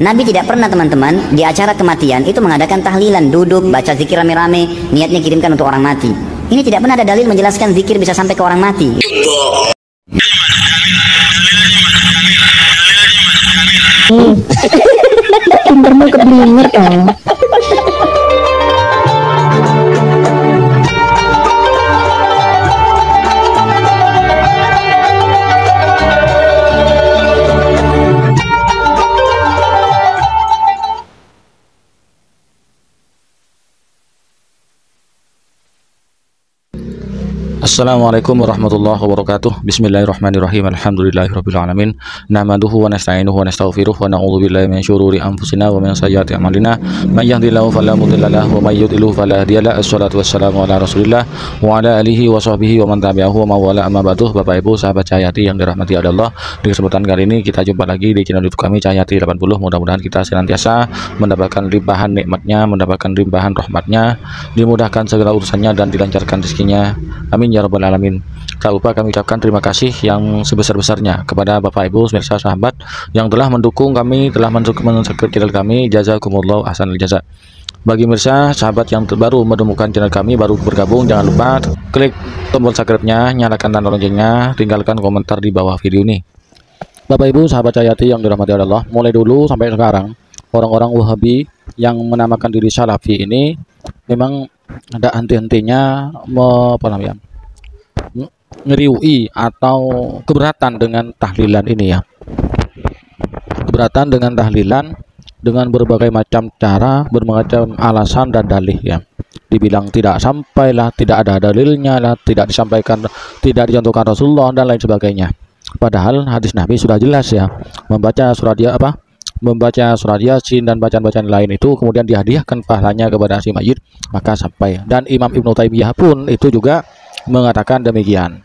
Nabi tidak pernah teman-teman di acara kematian itu mengadakan tahlilan, duduk, baca zikir rame-rame, niatnya kirimkan untuk orang mati. Ini tidak pernah ada dalil menjelaskan zikir bisa sampai ke orang mati. Pintermu keblinger dong. Assalamualaikum warahmatullahi wabarakatuh. Bismillahirrahmanirrahim. Alhamdulillahirabbil alamin. Nahmaduhu wa nasta'inuhu wa nastaghfiruh wa na'udzu billahi min syururi anfusina wa min sayyiati a'malina. May yahdihillahu fala mudilla lahu wa may yudlil fala hadiya lahu. Assalatu wassalamu ala Rasulillah wa ala alihi wa sahbihi wa man tabi'ahu wa mawala amma ba'du. Bapak Ibu sahabat Cahyati yang dirahmati Allah, di kesempatan kali ini kita jumpa lagi di channel YouTube kami Cahyati 80. Mudah-mudahan kita senantiasa mendapatkan limpahan nikmatnya, mendapatkan limpahan rahmatnya, dimudahkan segala urusannya dan dilancarkan rezekinya. Amin ya rabbal alamin. Tak lupa kami ucapkan terima kasih yang sebesar-besarnya kepada Bapak Ibu pemirsa sahabat yang telah mendukung kami, telah men-subscribe channel kami. Jazakumullah ahsanul jaza. Bagi pemirsa sahabat yang baru menemukan channel kami, baru bergabung, jangan lupa klik tombol subscribe-nya, nyalakan tanda loncengnya, tinggalkan komentar di bawah video ini. Bapak Ibu sahabat Cahyati yang dirahmati Allah, mulai dulu sampai sekarang orang-orang Wahabi yang menamakan diri Salafi ini memang ada henti-hentinya ngeriui atau keberatan dengan tahlilan ini ya. Keberatan dengan tahlilan dengan berbagai macam cara, berbagai macam alasan dan dalih ya. Dibilang tidak sampailah, tidak ada dalilnya lah, tidak disampaikan, tidak dicontohkan Rasulullah dan lain sebagainya. Padahal hadis Nabi sudah jelas ya. Membaca surat Yasin dan bacaan-bacaan lain itu kemudian dihadiahkan pahalanya kepada si mayit, maka sampai. Dan Imam Ibnu Taimiyah pun itu juga mengatakan demikian.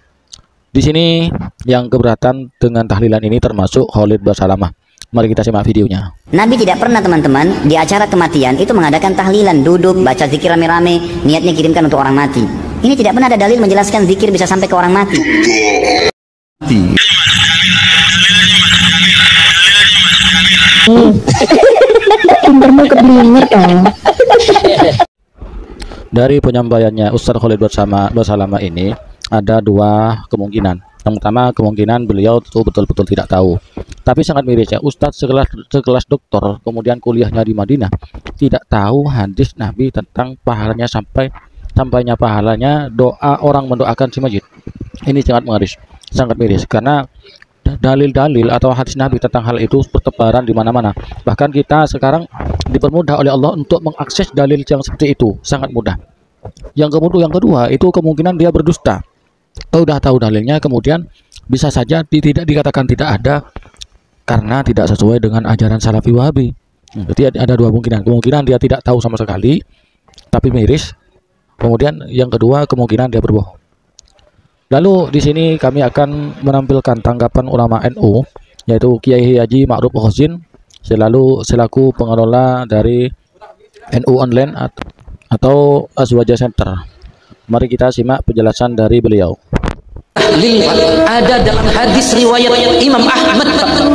Di sini yang keberatan dengan tahlilan ini termasuk Khalid Basalamah. Mari kita simak videonya. Nabi tidak pernah teman-teman di acara kematian itu mengadakan tahlilan, duduk, baca zikir rame-rame, niatnya kirimkan untuk orang mati. Ini tidak pernah ada dalil menjelaskan zikir bisa sampai ke orang mati. Pintermu keblinger dong. Dari penyampaiannya Ustaz Khalid Basalamah ini ada dua kemungkinan. Yang pertama, kemungkinan beliau itu betul-betul tidak tahu. Tapi sangat miris ya, Ustadz sekelas doktor kemudian kuliahnya di Madinah tidak tahu hadis Nabi tentang pahalanya sampainya pahalanya doa orang mendoakan si mayit. Ini sangat miris karena dalil-dalil atau hadis Nabi tentang hal itu bertebaran di mana-mana. Bahkan kita sekarang dipermudah oleh Allah untuk mengakses dalil yang seperti itu, sangat mudah. Yang kedua itu kemungkinan dia berdusta. Udah tahu dalilnya kemudian bisa saja tidak dikatakan tidak ada karena tidak sesuai dengan ajaran Salafi Wahabi. Jadi ada dua kemungkinan dia tidak tahu sama sekali tapi miris. Kemudian yang kedua kemungkinan dia berbohong. Lalu di sini kami akan menampilkan tanggapan ulama NU yaitu Kiai Haji Ma'ruf Khozin selaku pengelola dari NU Online atau Azwaja Center. Mari kita simak penjelasan dari beliau. Ada dalam hadis riwayat Imam Ahmad,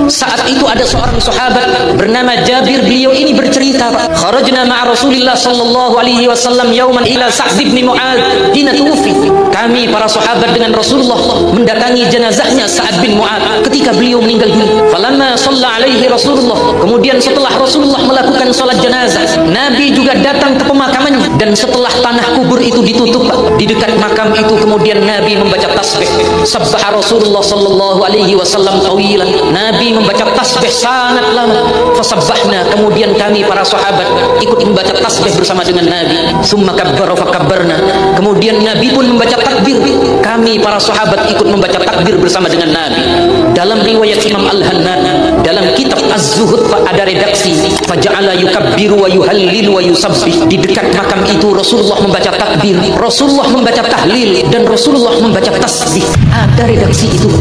saat itu ada seorang sahabat bernama Jabir. Beliau ini bercerita, kharajna ma'a Rasulillah sallallahu alaihi wasallam yauman ila Sa'd bin Mu'adz hina tuwfi. Kami para sahabat dengan Rasulullah mendatangi jenazahnya Sa'ad bin Mu'adz ketika beliau meninggal dunia. Falamma shalla alaihi Rasulullah, kemudian setelah Rasulullah melakukan salat jenazah, Nabi juga datang ke pemakamannya. Dan setelah tanah kubur itu ditutup, di dekat makam itu kemudian Nabi membaca tasbih. Sabbaha Rasulullah sallallahu alaihi wasallam tawilan. Nabi membaca tasbih sangat lama. Fasabbahna, kemudian kami para sahabat ikut membaca tasbih bersama dengan Nabi. Summa kabbara fakabbarna, kemudian Nabi pun membaca takbir. Kami para sahabat ikut membaca takbir bersama dengan Nabi. Dalam riwayat Imam Al-Hannad dalam kitab Az-Zuhud ada redaksi faja'ala yukabbiru wa yuhallilu wa yusabbih. Di dekat makam itu Rasulullah membaca takbir, Rasulullah membaca tahlil, dan Rasulullah membaca tasbih. Ada redaksi itu.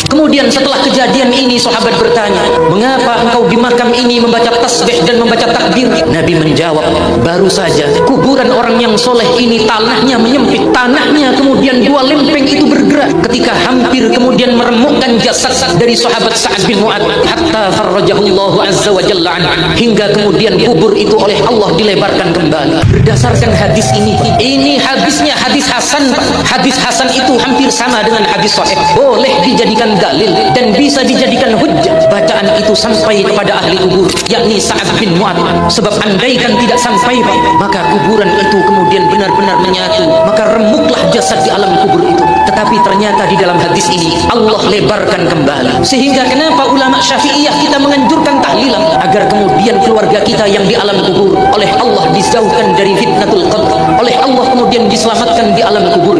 Kemudian setelah kejadian ini sahabat bertanya, mengapa engkau di makam ini membaca tasbih dan membaca takbir? Nabi menjawab, baru saja kuburan orang yang soleh ini tanahnya menyempit, tanahnya kemudian dua lempeng itu bergerak ketika hampir kemudian meremukkan jasad dari sahabat Sa'ad bin Mu'adz. Hatta hatta farrajahullahu azza wa jalla an, hingga kemudian kubur itu oleh Allah dilebarkan kembali. Berdasarkan hadis ini hadisnya hadis hasan Pak. Hadis hasan itu hampir sama dengan hadis sahih, boleh dijadikan dalil dan bisa dijadikan hujjah. Bacaan itu sampai kepada ahli kubur, yakni Sa'ad bin Mu'adz. Sebab andaikan tidak sampai Pak, maka kuburan itu kemudian benar-benar menyatu, maka remuklah jasad di alam kubur itu. Tetapi ternyata di dalam hadis ini Allah lebarkan kembali. Sehingga kenapa ulama Syafi'iyah kita menganjurkan tahlilan, agar kemudian keluarga kita yang di alam kubur oleh Allah dijauhkan dari fitnatul qabr, oleh Allah kemudian diselamatkan di alam kubur.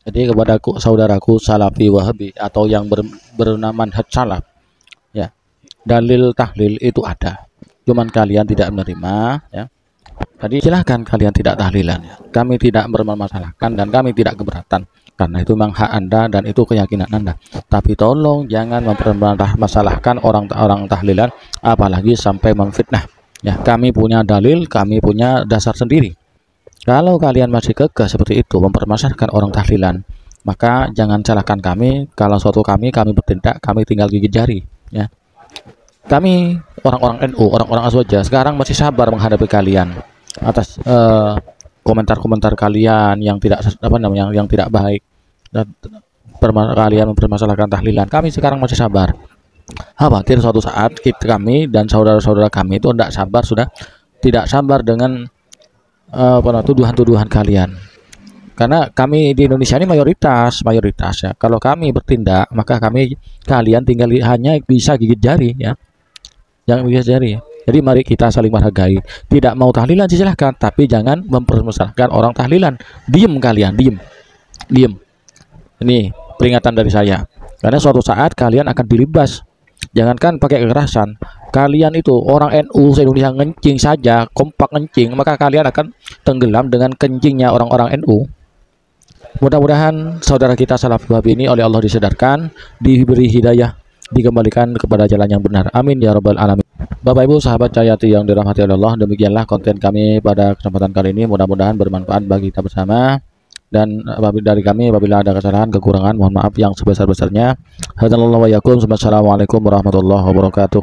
Jadi kepada saudaraku Salafi Wahabi atau yang bernama manhaj salaf, ya, dalil tahlil itu ada, cuman kalian tidak menerima, ya. Tadi silahkan kalian tidak tahlilan, ya. Kami tidak bermasalahkan dan kami tidak keberatan, karena itu memang hak Anda dan itu keyakinan Anda. Tapi tolong jangan mempermasalahkan orang tahlilan, apalagi sampai memfitnah. Ya, kami punya dalil, kami punya dasar sendiri. Kalau kalian masih kekeh seperti itu mempermasalahkan orang tahlilan, maka jangan salahkan kami. Kalau suatu kami bertindak, kami tinggal gigit jari, ya. Kami orang-orang NU, orang-orang Aswaja sekarang masih sabar menghadapi kalian atas komentar-komentar kalian yang tidak yang tidak baik dan kalian mempermasalahkan tahlilan. Kami sekarang masih sabar. Khawatir suatu saat kami dan saudara-saudara kami itu tidak sabar dengan tuduhan-tuduhan kalian. Karena kami di Indonesia ini mayoritas ya. Kalau kami bertindak, maka kalian tinggal hanya bisa gigit jari, ya. Jangan gigit jari. Jadi mari kita saling menghargai. Tidak mau tahlilan silahkan, tapi jangan mempermasalahkan orang tahlilan. Diem kalian, diem. Ini peringatan dari saya. Karena suatu saat kalian akan dilibas. Jangankan pakai kekerasan, kalian itu orang NU se-Indonesia ngencing saja, kompak ngencing, maka kalian akan tenggelam dengan kencingnya orang-orang NU. Mudah-mudahan saudara kita Salafi Wahabi ini oleh Allah disadarkan, diberi hidayah, dikembalikan kepada jalan yang benar. Amin ya rabbal alamin. Bapak Ibu sahabat Cahayati yang dirahmati oleh Allah, demikianlah konten kami pada kesempatan kali ini. Mudah-mudahan bermanfaat bagi kita bersama. Dan dari kami apabila ada kesalahan, kekurangan, mohon maaf yang sebesar-besarnya. Hadallahu wa yakum. Wassalamualaikum warahmatullahi wabarakatuh.